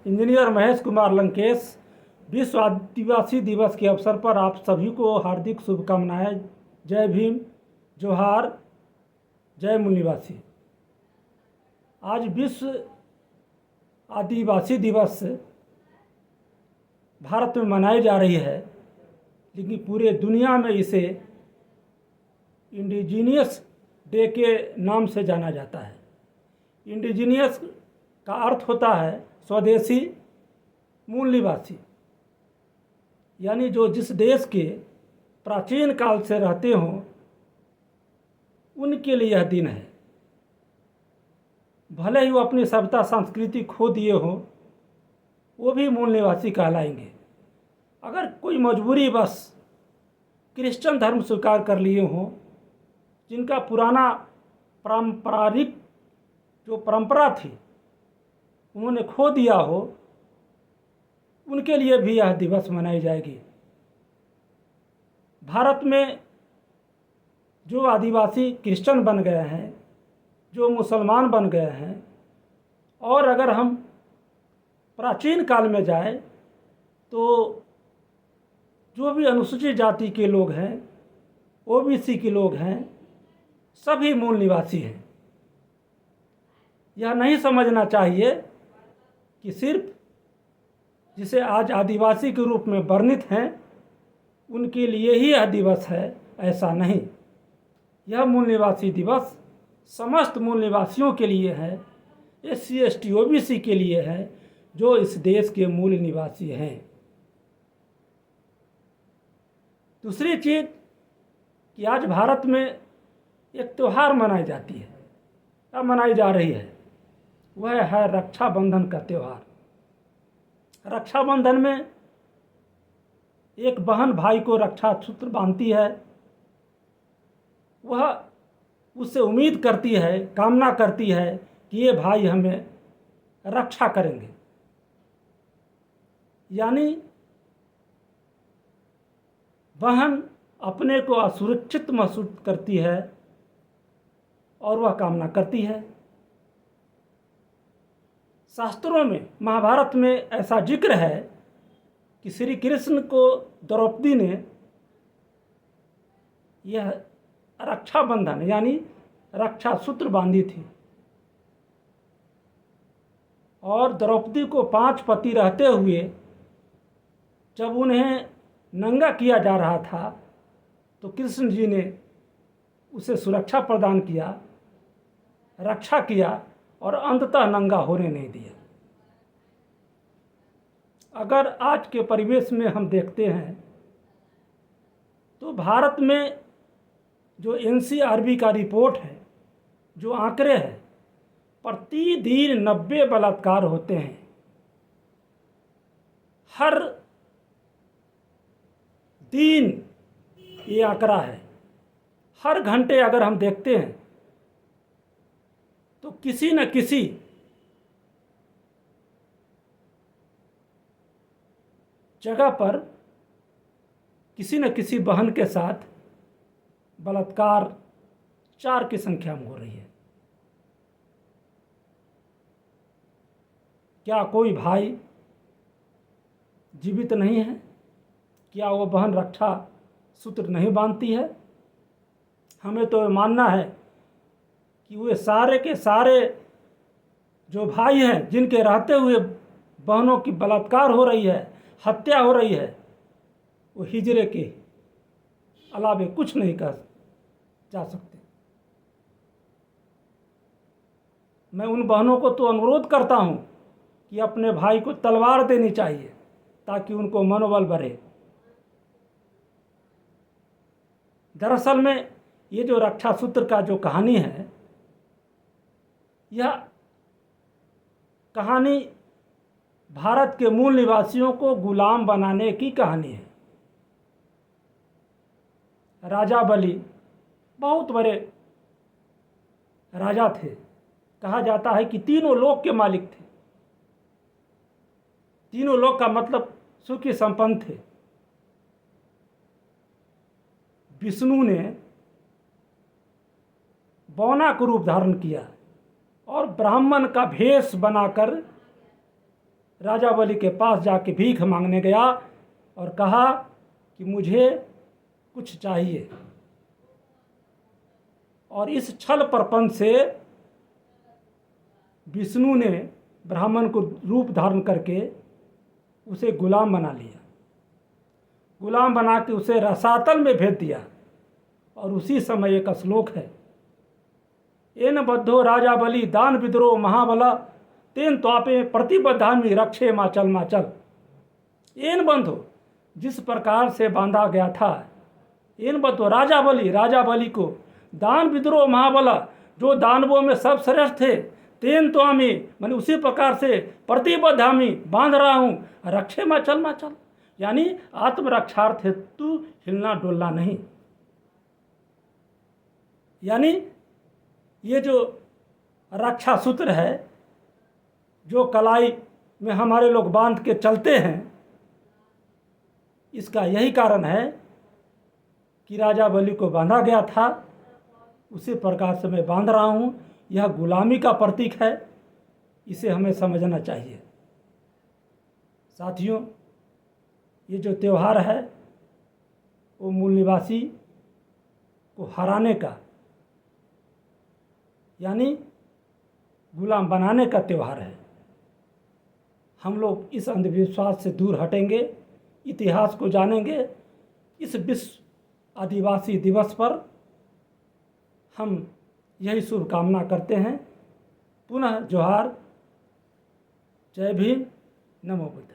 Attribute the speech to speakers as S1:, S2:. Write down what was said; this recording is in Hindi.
S1: इंजीनियर महेश कुमार लंकेश। विश्व आदिवासी दिवस के अवसर पर आप सभी को हार्दिक शुभकामनाएं। जय भीम, जोहार, जय मूल निवासी। आज विश्व आदिवासी दिवस भारत में मनाई जा रही है, लेकिन पूरे दुनिया में इसे इंडिजीनियस डे के नाम से जाना जाता है। इंडिजीनियस का अर्थ होता है स्वदेशी, मूल निवासी, यानी जो जिस देश के प्राचीन काल से रहते हों उनके लिए यह दिन है। भले ही वो अपनी सभ्यता संस्कृति खो दिए हों, वो भी मूल निवासी कहलाएंगे। अगर कोई मजबूरी बस क्रिश्चियन धर्म स्वीकार कर लिए हों, जिनका पुराना पारंपरिक जो परंपरा थी उन्होंने खो दिया हो, उनके लिए भी यह दिवस मनाई जाएगी। भारत में जो आदिवासी क्रिश्चियन बन गए हैं, जो मुसलमान बन गए हैं, और अगर हम प्राचीन काल में जाए तो जो भी अनुसूचित जाति के लोग हैं, ओबीसी के लोग हैं, सभी मूल निवासी हैं। यह नहीं समझना चाहिए कि सिर्फ जिसे आज आदिवासी के रूप में वर्णित हैं उनके लिए ही यह दिवस है, ऐसा नहीं। यह मूल निवासी दिवस समस्त मूल निवासियों के लिए है, SC ST OBC के लिए है, जो इस देश के मूल निवासी हैं। दूसरी चीज़ कि आज भारत में एक त्यौहार मनाई जाती है, अब मनाई जा रही है, वह है रक्षाबंधन का त्यौहार। रक्षाबंधन में एक बहन भाई को रक्षा सूत्र बांधती है। वह उससे उम्मीद करती है, कामना करती है कि ये भाई हमें रक्षा करेंगे। यानी बहन अपने को असुरक्षित महसूस करती है और वह कामना करती है। शास्त्रों में, महाभारत में ऐसा जिक्र है कि श्री कृष्ण को द्रौपदी ने यह रक्षाबंधन यानी रक्षा सूत्र बांधी थी, और द्रौपदी को 5 पति रहते हुए जब उन्हें नंगा किया जा रहा था तो कृष्ण जी ने उसे सुरक्षा प्रदान किया, रक्षा किया और अंततः नंगा होने नहीं दिया। अगर आज के परिवेश में हम देखते हैं तो भारत में जो NCRB का रिपोर्ट है, जो आंकड़े हैं, प्रतिदिन 90 बलात्कार होते हैं। हर दिन ये आंकड़ा है। हर घंटे अगर हम देखते हैं तो किसी न किसी जगह पर किसी न किसी बहन के साथ बलात्कार 4 की संख्या में हो रही है। क्या कोई भाई जीवित नहीं है? क्या वो बहन रक्षा सूत्र नहीं बांधती है? हमें तो मानना है कि वे सारे के सारे जो भाई हैं, जिनके रहते हुए बहनों की बलात्कार हो रही है, हत्या हो रही है, वो हिजरे के अलावे कुछ नहीं कर जा सकते। मैं उन बहनों को तो अनुरोध करता हूँ कि अपने भाई को तलवार देनी चाहिए ताकि उनको मनोबल बढ़े। दरअसल में ये जो रक्षा सूत्र का जो कहानी है, यह कहानी भारत के मूल निवासियों को गुलाम बनाने की कहानी है। राजा बलि बहुत बड़े राजा थे। कहा जाता है कि तीनों लोक के मालिक थे। तीनों लोक का मतलब सुखी संपन्न थे। विष्णु ने बौना का रूप धारण किया और ब्राह्मण का भेष बनाकर राजा बलि के पास जाके भीख मांगने गया और कहा कि मुझे कुछ चाहिए। और इस छल प्रपंच से विष्णु ने ब्राह्मण को रूप धारण करके उसे गुलाम बना लिया, गुलाम बना के उसे रसातल में भेज दिया। और उसी समय एक श्लोक है, एन बद्धो राजा बलि दान विद्रोह महाबला तेन त्वापे प्रतिबद्धामि रक्षे माचल माचल। एन बंधो, जिस प्रकार से बांधा गया था, एन बद्धो राजा बलि को दान विद्रोह महाबला, जो दानवों में सब श्रेष्ठ थे, तेन त्वामि मैंने उसी प्रकार से प्रतिबद्धामि बांध रहा हूँ, रक्षे माचल माचल, यानी आत्मरक्षार्थ हेतु हिलना डोलना नहीं। यानी ये जो रक्षा सूत्र है, जो कलाई में हमारे लोग बांध के चलते हैं, इसका यही कारण है कि राजा बलि को बांधा गया था, उसी प्रकार से मैं बांध रहा हूँ। यह गुलामी का प्रतीक है, इसे हमें समझना चाहिए। साथियों, ये जो त्यौहार है वो मूल निवासी को हराने का, यानी गुलाम बनाने का त्यौहार है। हम लोग इस अंधविश्वास से दूर हटेंगे, इतिहास को जानेंगे। इस विश्व आदिवासी दिवस पर हम यही शुभकामना करते हैं। पुनः जोहार, जय भीम, नमो बुद्ध।